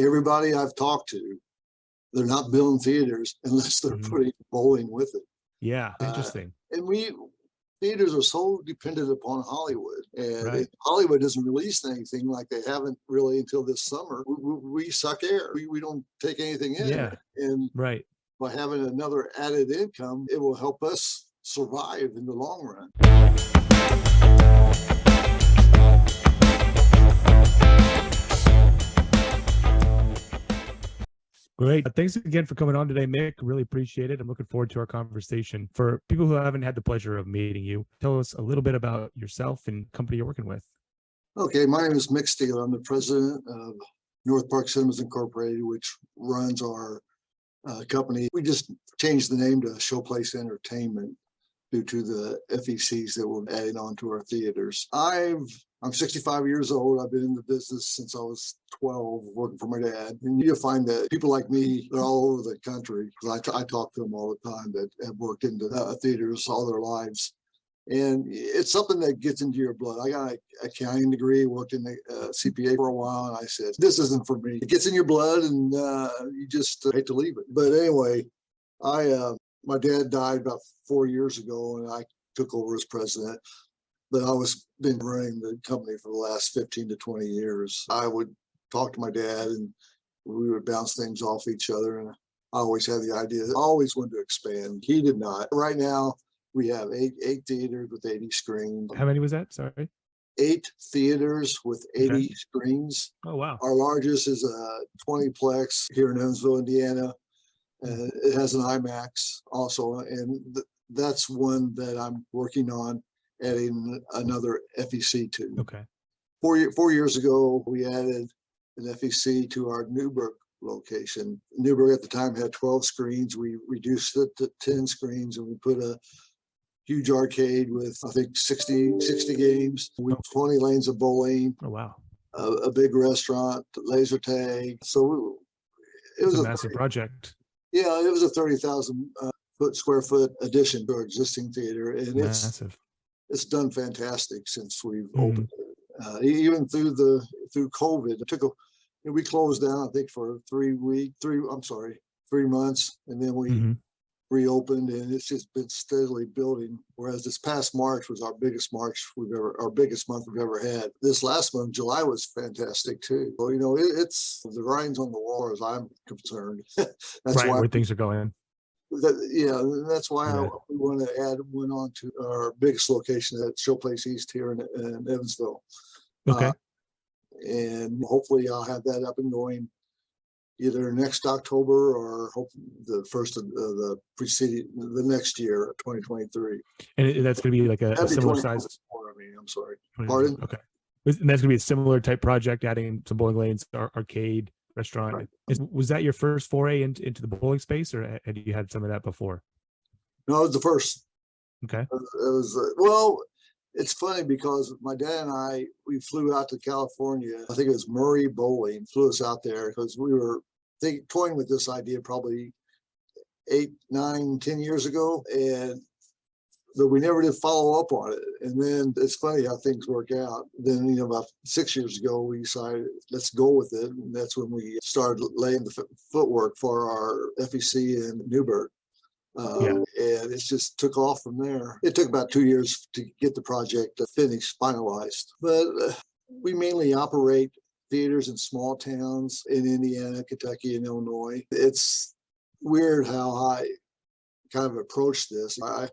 everybody I've talked to, they're not building theaters unless they're putting bowling with it. Yeah, interesting. And theaters are so dependent upon Hollywood, and Hollywood doesn't release anything like they haven't really until this summer. We suck air. We don't take anything in. Yeah. And Right. by having another added income, it will help us survive in the long run. Great. Thanks again for coming on today, Mick. Really appreciate it. I'm looking forward to our conversation. For people who haven't had the pleasure of meeting you, tell us a little bit about yourself and company you're working with. Okay, my name is Mick Stieler. I'm the president of North Park Cinemas Incorporated, which runs our company. We just changed the name to Showplace Entertainment due to the FECs that we're adding on to our theaters. I'm 65 years old. I've been in the business since I was 12, working for my dad. And you'll find that people like me, they're all over the country, because I talk to them all the time that have worked into theaters all their lives. And it's something that gets into your blood. I got an accounting degree, worked in the CPA for a while, and I said, this isn't for me. It gets in your blood, and you just hate to leave it. But anyway, my dad died about 4 years ago, and I took over as president. But I been running the company for the last 15 to 20 years. I would talk to my dad, and we would bounce things off each other. And I always had the idea. I always wanted to expand. He did not. Right now, we have eight theaters with 80 screens. How many was that? Sorry. 8 theaters with 80 screens. Oh, wow. Our largest is a 20-plex here in Evansville, Indiana. And it has an IMAX also. And that's one that I'm working on adding another FEC to. Okay. 4 years ago, we added an FEC to our Newburgh location. Newburgh at the time had 12 screens. We reduced it to 10 screens, and we put a huge arcade with, I think, 60 games. We 20 lanes of bowling. Oh, wow. A big restaurant, laser tag. So it was a massive project. Yeah, it was a 30,000 square foot addition to our existing theater, and massive. It's done fantastic since we've opened it. Even through COVID, we closed down, I think, for 3 months, and then we reopened, and it's just been steadily building. Whereas this past March was our biggest month we've ever had. This last month, July, was fantastic too. So, it's the writing's on the wall as I'm concerned. That's why where things are going. That's why we want to add one on to our biggest location at Showplace East here in Evansville. Okay. And hopefully I'll have that up and going either next October or the first of the next year, 2023. And that's going to be like a similar size. I'm sorry. Pardon? Okay. And that's going to be a similar type project, adding some bowling lanes, arcade, restaurant. Right. Was that your first foray into the bowling space, or had you had some of that before? No, it was the first. Okay. It's funny because my dad and we flew out to California. I think it was Murray Bowling flew us out there because we were toying with this idea probably 8, 9, 10 years ago, but we never did follow up on it. And then it's funny how things work out. Then, about 6 years ago, we decided, let's go with it. And that's when we started laying the footwork for our FEC in Newburgh. And it just took off from there. It took about 2 years to get the project finished, finalized. But we mainly operate theaters in small towns in Indiana, Kentucky, and Illinois. It's weird how I kind of approach this. A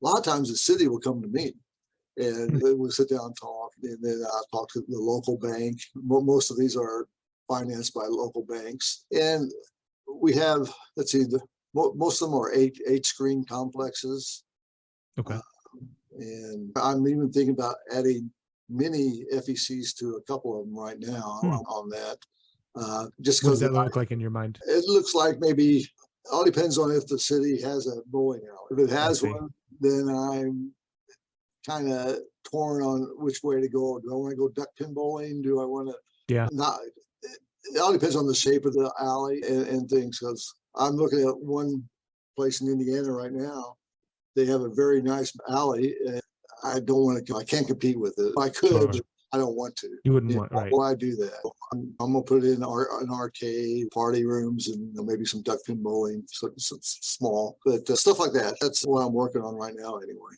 lot of times the city will come to me and we'll sit down and talk, and then I'll talk to the local bank. Most of these are financed by local banks. And we have, most of them are eight screen complexes. Okay. And I'm even thinking about adding mini FECs to a couple of them right now on that. Just because what does that look like in your mind? It looks like maybe, all depends on if the city has a bowling alley. If it has one, then I'm kind of torn on which way to go. Do I want to go duck pin bowling? Do I want to? Yeah. Not. It all depends on the shape of the alley and things. Because I'm looking at one place in Indiana right now. They have a very nice alley, and I don't want to. I can't compete with it. I could. I don't want to. You wouldn't want, right? Why do that? I'm gonna put it in an arcade, party rooms, and maybe some duck pin bowling, so small, but stuff like that. That's what I'm working on right now, anyway.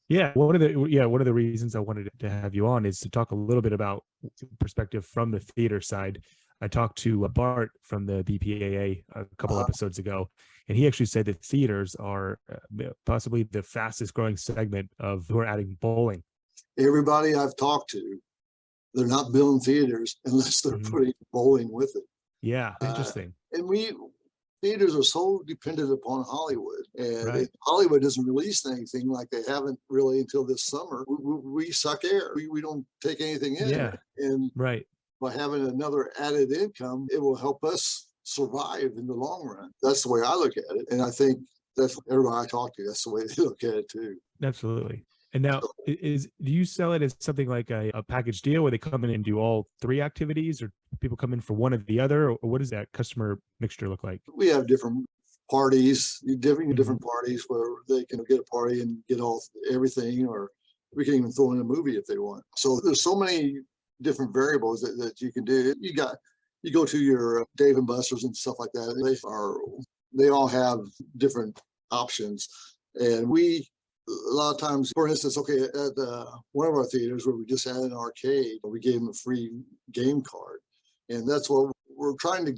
Yeah, one of the reasons I wanted to have you on is to talk a little bit about perspective from the theater side. I talked to Bart from the BPAA a couple episodes ago, and he actually said that theaters are possibly the fastest growing segment of who are adding bowling. Everybody I've talked to, they're not building theaters unless they're putting bowling with it. Yeah, interesting. And theaters are so dependent upon Hollywood, and Right. Hollywood doesn't release anything, like they haven't really until this summer. We suck air. We don't take anything in. Yeah. And Right. by having another added income, it will help us survive in the long run. That's the way I look at it. And I think that's everybody I talk to, that's the way they look at it too. Absolutely. And now, do you sell it as something like a package deal where they come in and do all three activities, or people come in for one or the other, or what does that customer mixture look like? We have different parties, different parties where they can get a party and get everything, or we can even throw in a movie if they want. So there's so many different variables that you can do. You go to your Dave and Buster's and stuff like that. They all have different options, and a lot of times, for instance, okay, at one of our theaters where we just had an arcade, we gave them a free game card. And that's what we're trying to,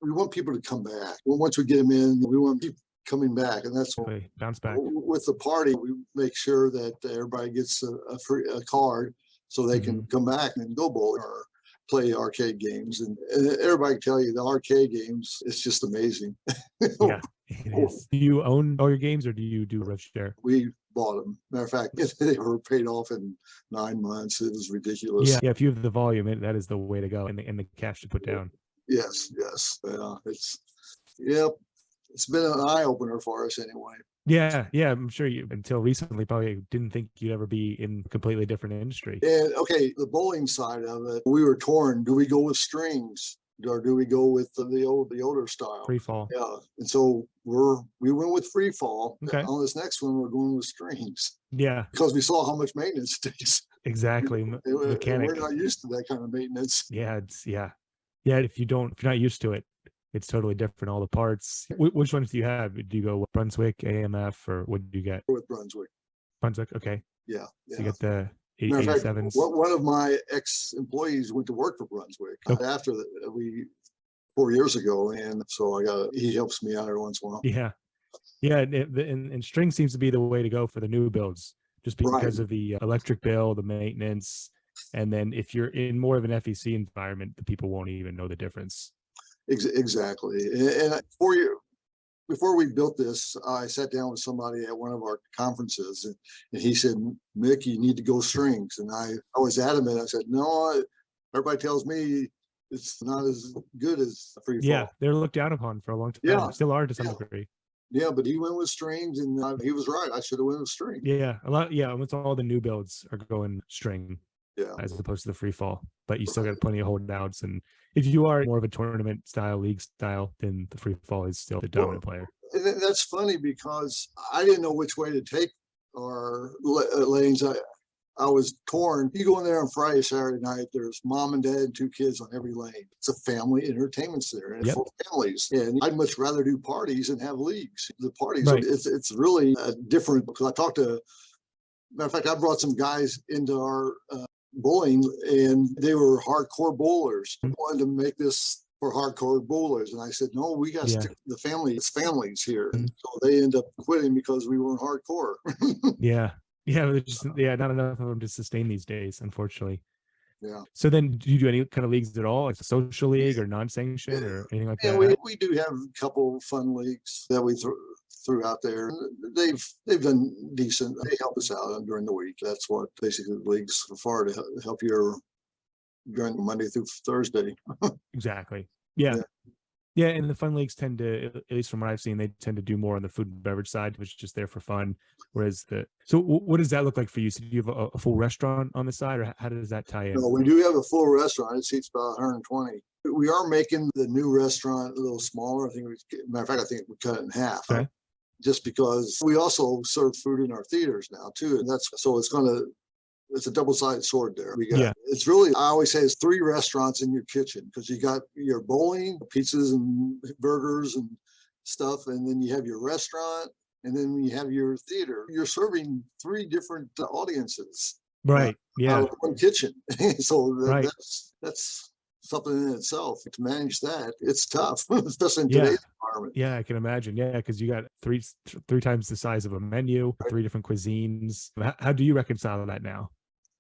we want people to come back. Once we get them in, we want people coming back. And that's what, bounce back. With the party, we make sure that everybody gets a card so they can come back and go bowling or play arcade games. And everybody can tell you the arcade games, it's just amazing. Yeah, it is. Do you own all your games, or do you do rev share? We bought them. Matter of fact, they were paid off in 9 months. It was ridiculous. Yeah, if you have the volume, that is the way to go, and the cash to put down. Yes. Yeah, it's been an eye opener for us anyway. Yeah, I'm sure you, until recently, probably didn't think you'd ever be in a completely different industry. And okay, the bowling side of it, we were torn. Do we go with strings, or do we go with the older style? Free fall. Yeah, and so we went with free fall. Okay. On this next one, we're going with strings. Yeah, because we saw how much maintenance it takes. Exactly. Mechanic. We're not used to that kind of maintenance. Yeah, if you're not used to it, it's totally different. All the parts. Which ones do you have? Do you go with Brunswick, AMF, or what do you get? With Brunswick. Brunswick, okay. Yeah. So you get the Matter of fact, 87s. one of my ex-employees went to work for Brunswick after 4 years ago, and so he helps me out every once in a while. Yeah, and string seems to be the way to go for the new builds, just because of the electric bill, the maintenance, and then if you're in more of an FEC environment, the people won't even know the difference. Exactly. And before we built this, I sat down with somebody at one of our conferences, and he said, "Mick, you need to go strings." And I was adamant. I said, "No, everybody tells me it's not as good as free fall." Yeah, they're looked down upon for a long time. Yeah, still are to some degree. Yeah, but he went with strings, and he was right. I should have went with string. Yeah, almost all the new builds are going string. Yeah, as opposed to the free fall, but you still got plenty of holdouts. And if you are more of a tournament style, league style, then the free fall is still the dominant player. And that's funny because I didn't know which way to take our lanes. I was torn. You go in there on Friday, Saturday night, there's mom and dad and 2 kids on every lane. It's a family entertainment center, and it's for families. And I'd much rather do parties and have leagues. The parties, it's really different, because I talked to, matter of fact, I brought some guys into our bowling, and they were hardcore bowlers. I wanted to make this for hardcore bowlers, and I said, no, we got to stick to the family. It's families here. So they end up quitting because we weren't hardcore. Not enough of them to sustain these days, unfortunately. Yeah. So then, do you do any kind of leagues at all, like a social league or non-sanctioned or anything like that? We do have a couple fun leagues that we threw out there. They've done decent. They help us out during the week. That's what basically the leagues are for, to help you during Monday through Thursday. Exactly. Yeah, and the fun leagues tend to, at least from what I've seen, they tend to do more on the food and beverage side, which is just there for fun. Whereas so what does that look like for you? So do you have a full restaurant on the side, or how does that tie in? No, we do have a full restaurant. It seats about 120. We are making the new restaurant a little smaller. Matter of fact, I think we cut it in half. Okay. Just because we also serve food in our theaters now too. And so it's going to it's a double-sided sword there. Yeah. It's really, I always say it's 3 restaurants in your kitchen, because you got your bowling, pizzas and burgers and stuff, and then you have your restaurant, and then you have your theater. You're serving 3 different audiences Right. Yeah. out of one kitchen. So Right. that's something in itself. To manage that, it's tough, especially in Yeah. today's environment. Yeah, I can imagine. Yeah, because you got three times the size of a menu, 3 different cuisines. How do you reconcile that now?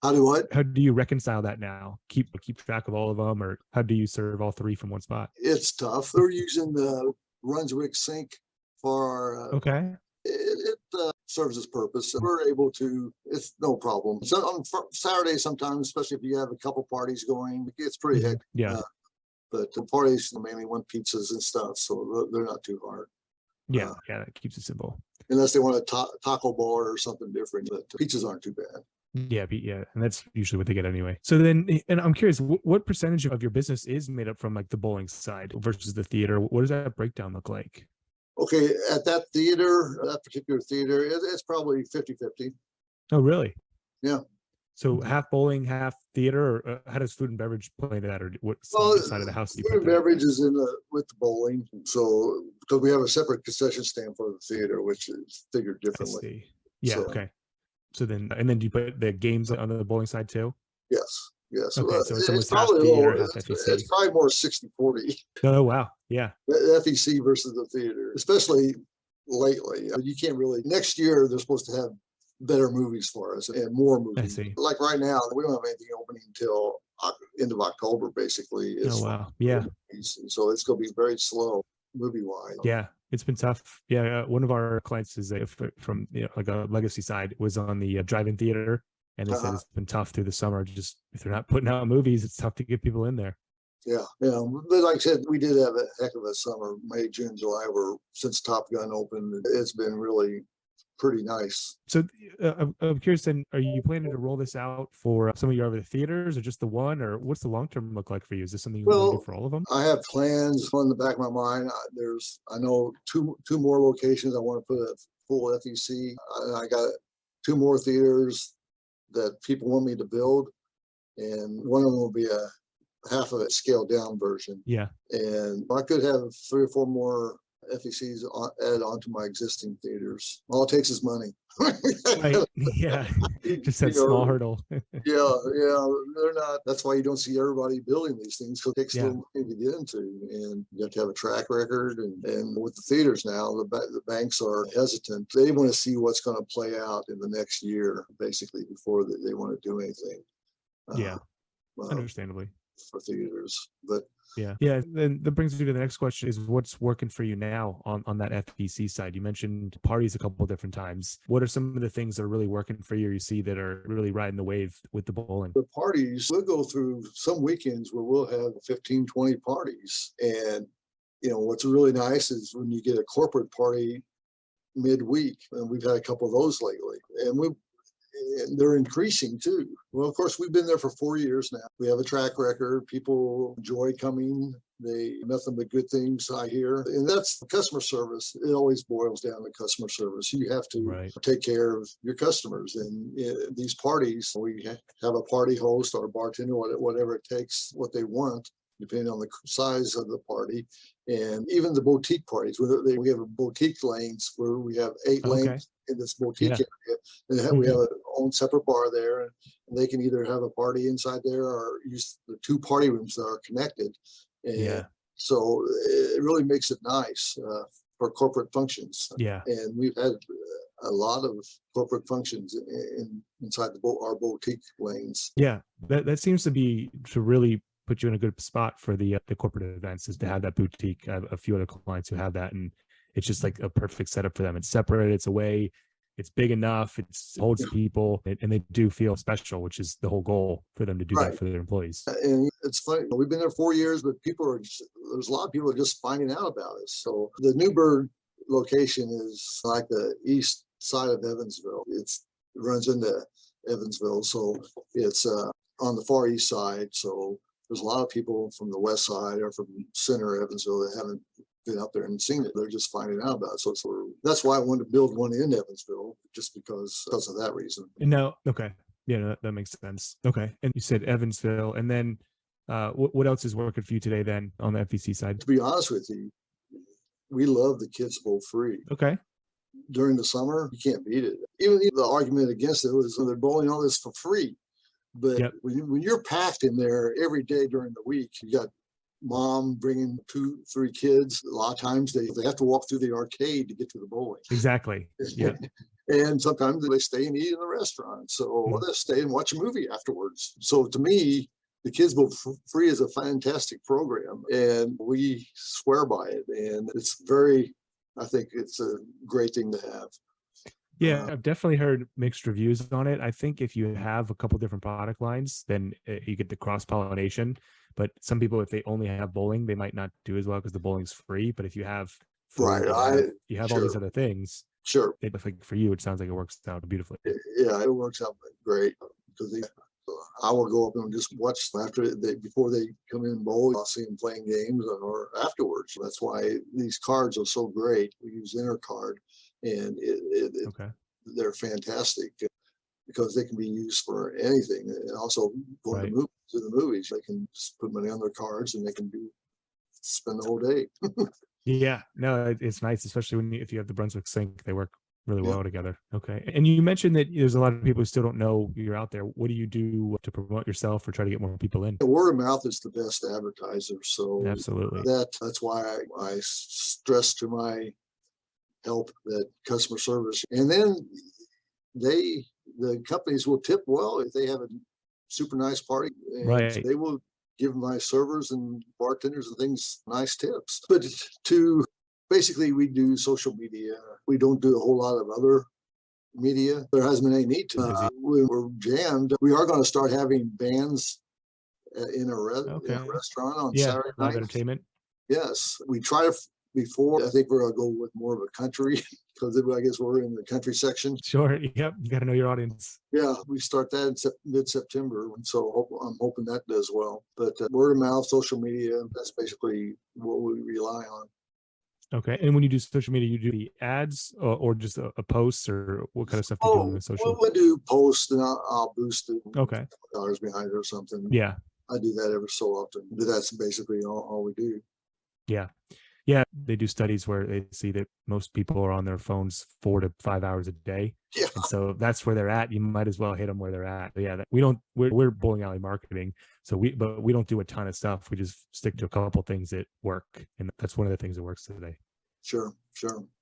How do what? How do you reconcile that now? Keep track of all of them, or how do you serve all 3 from one spot? It's tough. They're using the Brunswick sink for our Okay. it serves its purpose. We're able to, it's no problem. So on Saturday, sometimes, especially if you have a couple parties going, it's pretty hectic. Yeah. But the parties mainly want pizzas and stuff, so they're not too hard. Yeah. Yeah. That keeps it simple. Unless they want a taco bar or something different, but pizzas aren't too bad. Yeah. Yeah. And that's usually what they get anyway. So then, and I'm curious, what percentage of your business is made up from like the bowling side versus the theater? What does that breakdown look like? Okay, at that theater, that particular theater, it's probably 50-50. Oh, really? Yeah. So half bowling, half theater, or how does food and beverage play into that, or what side of the house do you Food put and that? beverage is with the bowling. So because we have a separate concession stand for the theater, which is figured I differently. see. Yeah. So, Okay. So then, and then do you put the games on the bowling side too? yes. Yes. Okay, so it's almost half probably theater, low. half FEC. It's probably more 60-40. Oh, wow. Yeah. FEC versus the theater, especially lately. You can't really, next year, they're supposed to have better movies for us and more I movies. see. Like right now, we don't have anything opening until end of October, basically. Oh, wow. Yeah. So it's going to be very slow movie-wise. Yeah. It's been tough. Yeah. One of our clients is from like a legacy side was on the drive-in theater. And they said it's been tough through the summer. Just if they're not putting out movies, it's tough to get people in there. Yeah, yeah. But like I said, we did have a heck of a summer, May, June, July, where since Top Gun opened, it's been really pretty nice. So I'm curious then, are you planning to roll this out for some of your other theaters or just the one, or what's the long-term look like for you? Is this something you want to do for all of them? I have plans on the back of my mind. I know two more locations I want to put a full FEC. I got 2 more theaters that people want me to build, and one of them will be a half of a scaled down version. Yeah. And I could have 3 or 4 more FECs add on to my existing theaters. All it takes is money. Right. Yeah. Just that small hurdle. Yeah. They're not, that's why you don't see everybody building these things, because it takes a little money to get into, and you have to have a track record. And with the theaters now, the banks are hesitant. They want to see what's going to play out in the next year, basically, before they want to do anything. Yeah. Understandably. For theaters, but yeah. Then that brings me to the next question: is what's working for you now on that FEC side? You mentioned parties a couple of different times. What are some of the things that are really working for you? You see that are really riding the wave with the bowling? The parties, we'll go through some weekends where we'll have 15, 20 parties, and what's really nice is when you get a corporate party midweek, and we've had a couple of those lately, and they're increasing too. Well, of course, we've been there for 4 years now. We have a track record. People enjoy coming. They nothing but good things, I hear. And that's customer service. It always boils down to customer service. You have to take care of your customers. And these parties, we have a party host or a bartender, whatever it takes, what they want, depending on the size of the party. And even the boutique parties, we have a boutique lanes where we have 8 lanes in this boutique area. And we have our own separate bar there. And they can either have a party inside there or use the 2 party rooms that are connected. And so it really makes it nice for corporate functions. Yeah. And we've had a lot of corporate functions inside our boutique lanes. Yeah. That seems to really put you in a good spot for the corporate events, is to have that boutique. I have a few other clients who have that, and it's just like a perfect setup for them. It's separate, it's away, it's big enough, it holds people, and they do feel special, which is the whole goal for them to do that for their employees. And it's funny, we've been there 4 years, but there's a lot of people just finding out about us. So the Newburgh location is like the east side of Evansville. It runs into Evansville, so it's on the far east side. So there's a lot of people from the west side or from center Evansville that haven't been up there and seen it. They're just finding out about it. So that's why I wanted to build one in Evansville, just because of that reason. No, okay. Yeah, no, that makes sense. Okay. And you said Evansville, and then what else is working for you today then on the FEC side? To be honest with you, we love the Kids Bowl free. Okay. During the summer, you can't beat it. Even the argument against it was they're bowling all this for free. But Yep. when you're packed in there every day during the week, you got mom bringing 2-3 kids. A lot of times they have to walk through the arcade to get to the bowling. Exactly. Yeah. And sometimes they stay and eat in the restaurant. So they stay and watch a movie afterwards. So to me, the Kids Bowl Free is a fantastic program, and we swear by it. And it's I think it's a great thing to have. Yeah, I've definitely heard mixed reviews on it. I think if you have a couple different product lines, then you get the cross pollination. But some people, if they only have bowling, they might not do as well because the bowling's free. But if you have food, Right, you have all these other things. Sure. I think for you, it sounds like it works out beautifully. Yeah, it works out great because I will go up and just watch before they come in and bowl. I'll see them playing games or afterwards. That's why these cards are so great. We use InterCard, and they're fantastic because they can be used for anything. And also going to the movies, they can just put money on their cards and they can spend the whole day. Yeah, no, it's nice, especially if you have the Brunswick Sync. They work really well together. Okay. And you mentioned that there's a lot of people who still don't know you're out there. What do you do to promote yourself or try to get more people in? The word of mouth is the best advertiser. So absolutely, that's why I stress to my help that customer service. And then the companies will tip well if they have a super nice party. And they will give my servers and bartenders and things nice tips. But basically, we do social media. We don't do a whole lot of other media. There hasn't been any need to. We're jammed. We are going to start having bands in a restaurant on Saturday night. Live entertainment. Yes, we try before. I think we're going to go with more of a country because I guess we're in the country section. Sure. Yep. You got to know your audience. Yeah, we start that in mid-September. And so I'm hoping that does well. But word of mouth, social media, that's basically what we rely on. Okay. And when you do social media, you do the ads or just a post, or what kind of stuff do you do on the social? We do posts and I'll boost it. Okay. $5 behind it or something. Yeah. I do that every so often. But that's basically all we do. Yeah. Yeah. They do studies where they see that most people are on their phones 4 to 5 hours a day. Yeah. And so that's where they're at. You might as well hit them where they're at. But yeah, we're bowling alley marketing. So we don't do a ton of stuff. We just stick to a couple things that work. And that's one of the things that works today. Sure.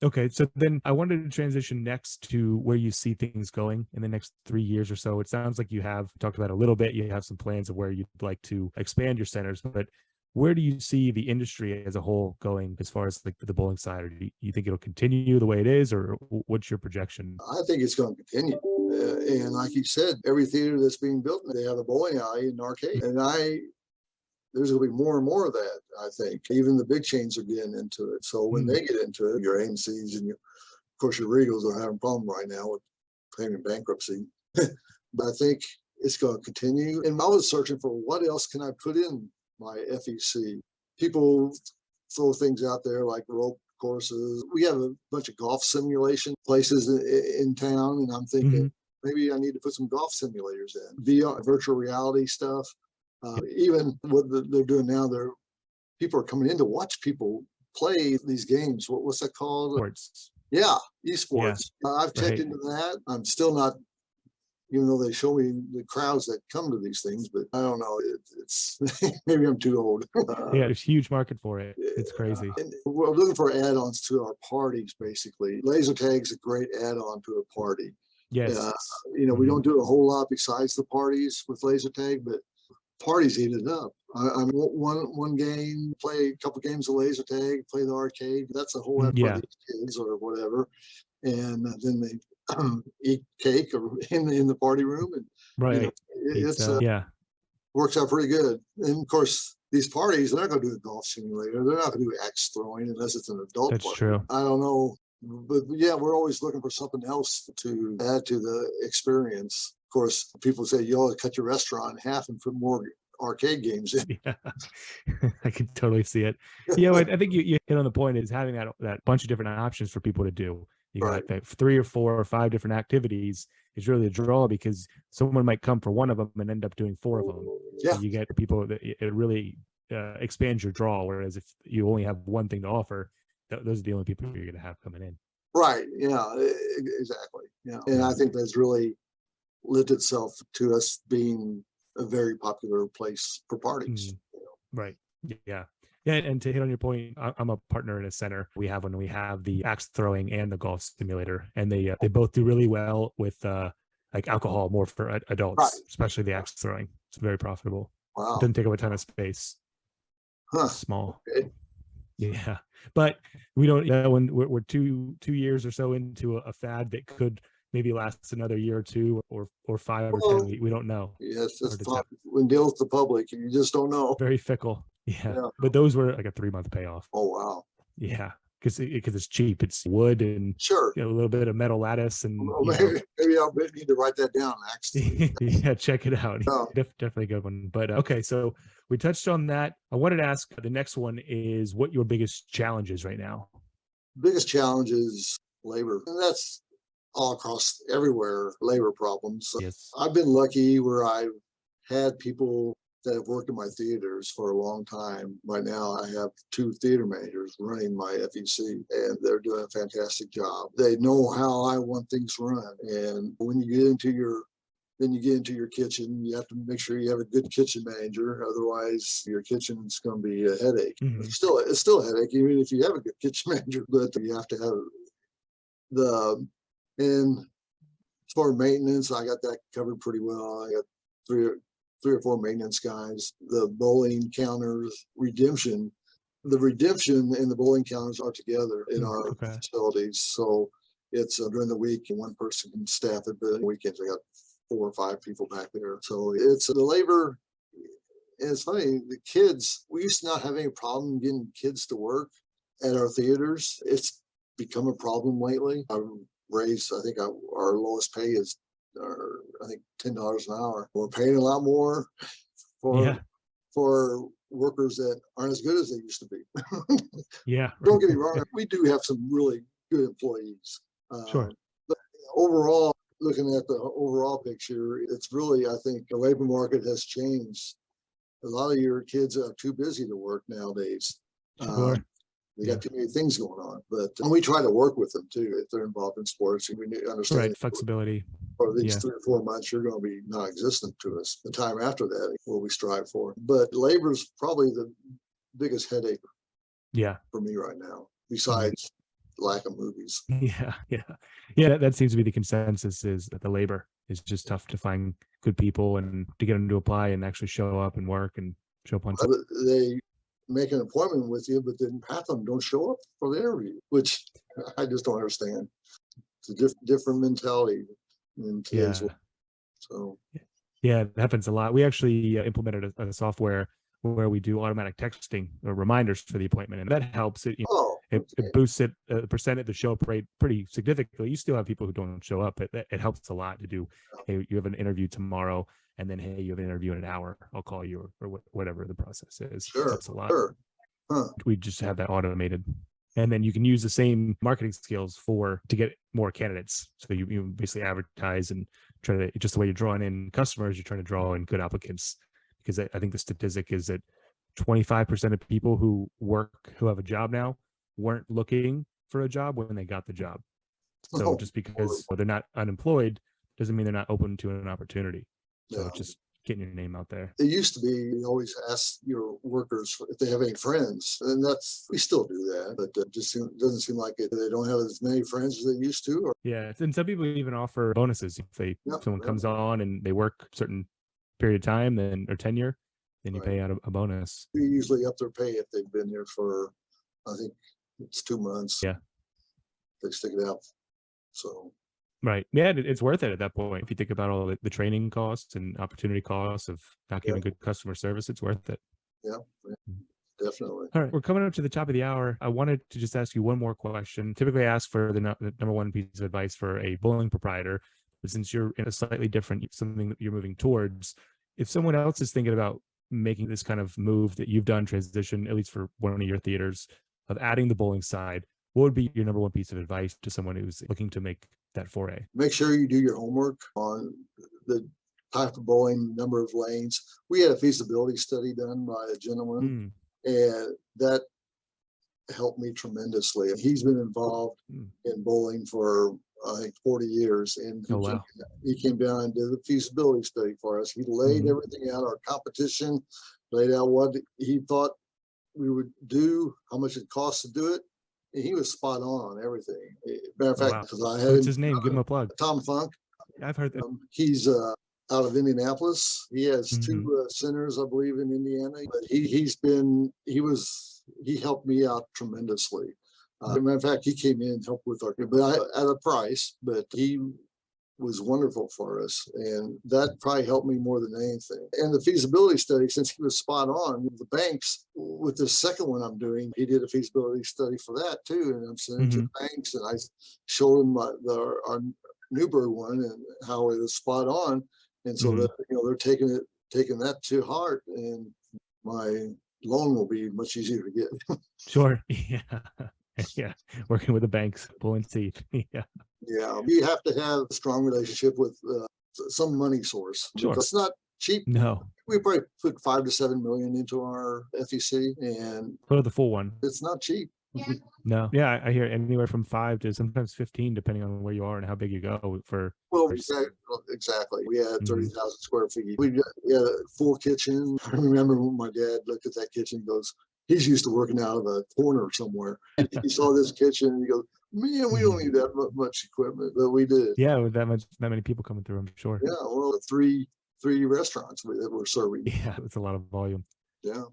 Okay. So then I wanted to transition next to where you see things going in the next 3 years or so. It sounds like you have talked about a little bit. You have some plans of where you'd like to expand your centers, but where do you see the industry as a whole going as far as like the bowling side? Or do you think it'll continue the way it is, or what's your projection? I think it's going to continue. And like you said, every theater that's being built, they have a bowling alley and arcade. And there's going to be more and more of that, I think. Even the big chains are getting into it. So when they get into it, your AMCs and of course your Regals are having a problem right now with claiming bankruptcy. But I think it's going to continue. And I was searching for what else can I put in my FEC. People throw things out there like rope courses. We have a bunch of golf simulation places in town, and I'm thinking maybe I need to put some golf simulators in. VR, virtual reality stuff. Even what they're doing now, people are coming in to watch people play these games. What's that called? Sports. Yeah, esports. Yeah. I've checked into that. I'm still not, even though they show me the crowds that come to these things, but I don't know. It's maybe I'm too old. Yeah, there's a huge market for it. It's crazy. We're looking for add-ons to our parties, basically. Laser tag's a great add-on to a party. Yes. We don't do a whole lot besides the parties with laser tag, but parties eat it up. I'm one game, play a couple games of laser tag, play the arcade. That's a whole lot for these kids or whatever, and then they eat cake or in the party room, and it works out pretty good. And of course, these parties, they're not going to do a golf simulator. They're not going to do axe throwing unless it's an adult. That's party. True. I don't know, but yeah, we're always looking for something else to add to the experience. Of course, people say you ought to cut your restaurant in half and put more arcade games in. Yeah, I can totally see it. I think you hit on the point is having that bunch of different options for people to do. You got that 3 or 4 or 5 different activities, is really a draw, because someone might come for one of them and end up doing 4 of them. Yeah. So you get people that it really expands your draw. Whereas if you only have one thing to offer, those are the only people you're going to have coming in. Right. Yeah, exactly. Yeah. And I think that's really lent itself to us being a very popular place for parties. Right. Yeah. Yeah. And to hit on your point, I'm a partner in a center. We have the axe throwing and the golf simulator, and they both do really well with like alcohol, more for adults, Right. especially the axe throwing. It's very profitable. Wow. It doesn't take up a ton of space. Huh. Small. Okay. Yeah. But we don't, when we're 2 years or so into a fad that could maybe last another year or 2 or 5 or 10. We don't know. Yes, it's when dealing with the public, you just don't know. Very fickle. Yeah. But those were like a 3-month payoff. Oh, wow. Yeah. Because it's cheap. It's wood and sure, a little bit of metal lattice and maybe I'll need to write that down next. Yeah, check it out. Definitely a good one. But okay, so we touched on that. I wanted to ask, the next one is what your biggest challenge is right now. Biggest challenge is labor, and that's all across everywhere. Labor problems. Yes. I've been lucky where I've had people that have worked in my theaters for a long time. Right now, I have 2 theater managers running my FEC, and they're doing a fantastic job. They know how I want things run. And when you get into your kitchen, you have to make sure you have a good kitchen manager. Otherwise, your kitchen's going to be a headache. Mm-hmm. It's still a headache, even if you have a good kitchen manager. But you have to have and as far as maintenance, I got that covered pretty well. I got three or four maintenance guys. The bowling counters, the redemption and the bowling counters are together in our facilities. So it's during the week, and one person can staff it, but on weekends I got 4 or 5 people back there. So it's the labor. And it's funny, the kids, we used to not have any problem getting kids to work at our theaters. It's become a problem lately. I've raised, I think our lowest pay is I think $10 an hour. We're paying a lot more for workers that aren't as good as they used to be. Yeah. Don't get me wrong, we do have some really good employees. Sure. But overall, looking at the overall picture, it's really, I think the labor market has changed. A lot of your kids are too busy to work nowadays. Sure. They got too many things going on, but we try to work with them too if they're involved in sports. We understand flexibility. For these 3 or 4 months, you're going to be non-existent to us. The time after that, what we strive for. But labor is probably the biggest headache. For me right now, besides lack of movies. Yeah. That seems to be the consensus, is that the labor is just tough to find good people and to get them to apply and actually show up and work and show up on time. They make an appointment with you, but then half of them don't show up for the interview, which I just don't understand. It's a different mentality in today's world. So it happens a lot. We actually implemented a software where we do automatic texting or reminders for the appointment, and that helps. It boosts it the percent of the show up rate pretty significantly. You still have people who don't show up, but it helps a lot to do. Hey, you have an interview tomorrow, and then hey, you have an interview in an hour. I'll call you, or whatever the process is. Sure, helps a lot. We just have that automated, and then you can use the same marketing skills to get more candidates. So you basically advertise and try to, just the way you're drawing in customers, you're trying to draw in good applicants. Because I think the statistic is that 25% of people who have a job now weren't looking for a job when they got the job. So just because they're not unemployed doesn't mean they're not open to an opportunity. So just getting your name out there. It used to be you always ask your workers if they have any friends, and we still do that, but it just doesn't seem like it. They don't have as many friends as they used to. And some people even offer bonuses if someone comes on and they work a certain period of time or tenure, then you pay out a bonus. We usually up their pay if they've been here for, I think it's 2 months. They stick it out. So it's worth it at that point. If you think about all the training costs and opportunity costs of not giving good customer service, it's worth it. Definitely. All right, we're coming up to the top of the hour. I wanted to just ask you one more question. Typically I ask for the number one piece of advice for a bowling proprietor. But since you're in a slightly different, something that you're moving towards, if someone else is thinking about making this kind of move that you've done, transition, at least for one of your theaters, of adding the bowling side, what would be your number one piece of advice to someone who's looking to make that foray? Make sure you do your homework on the type of bowling, number of lanes. We had a feasibility study done by a gentleman, and that helped me tremendously. He's been involved in bowling for, I think, 40 years, and Oh, wow. he came down and did a feasibility study for us. He laid everything out, our competition, laid out what he thought we would do, how much it costs to do it. And he was spot on everything. Matter of Oh, fact, wow. because I had What's his name? Give him a plug. Tom Funk. I've heard that. He's out of Indianapolis. He has two centers, I believe, in Indiana. But he helped me out tremendously. Matter of fact, he came in and helped with our, but at a price. But he was wonderful for us, and that probably helped me more than anything. And the feasibility study, since he was spot on with the banks, with the second one I'm doing, he did a feasibility study for that too, and I'm sending it to the banks, and I showed him our Newburgh one and how it was spot on, and so that they're taking that to heart, and my loan will be much easier to get. Sure. Yeah. Yeah. Working with the banks, pulling teeth. Yeah. Yeah, you have to have a strong relationship with some money source. Sure. It's not cheap. No. We probably put 5 to 7 million into our FEC, and For the full one. it's not cheap. No. Yeah, I hear anywhere from 5 to sometimes 15, depending on where you are and how big you go for. Well, exactly. We had 30,000 square feet. We had a full kitchen. I remember when my dad looked at that kitchen, he goes, he's used to working out of a corner somewhere. He saw this kitchen and he goes, man, we don't need that much equipment, but we did. Yeah, with that many people coming through, I'm sure. Yeah, well, three restaurants that we're serving. Yeah, it's a lot of volume. Yeah.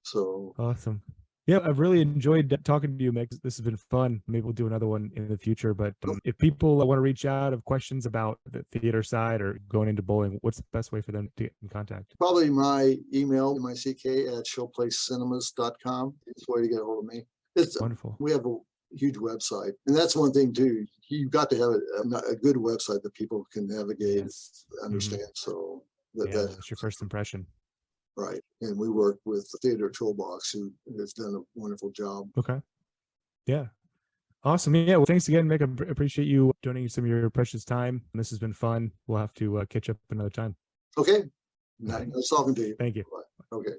So awesome. Yeah, I've really enjoyed talking to you, Mick. This has been fun. Maybe we'll do another one in the future. But if people want to reach out, have questions about the theater side or going into bowling, what's the best way for them to get in contact? Probably my email, mick@showplacecinemas.com. It's the way to get a hold of me. It's wonderful. We have a huge website, and that's one thing too. You've got to have a good website that people can navigate, understand. So that's your first impression. Right. And we work with the Theater Toolbox, who has done a wonderful job. Okay. Yeah. Awesome. Yeah. Well, thanks again, Mick. I appreciate you donating some of your precious time. This has been fun. We'll have to catch up another time. Okay. Nice talking to you. Thank you. Bye. Okay.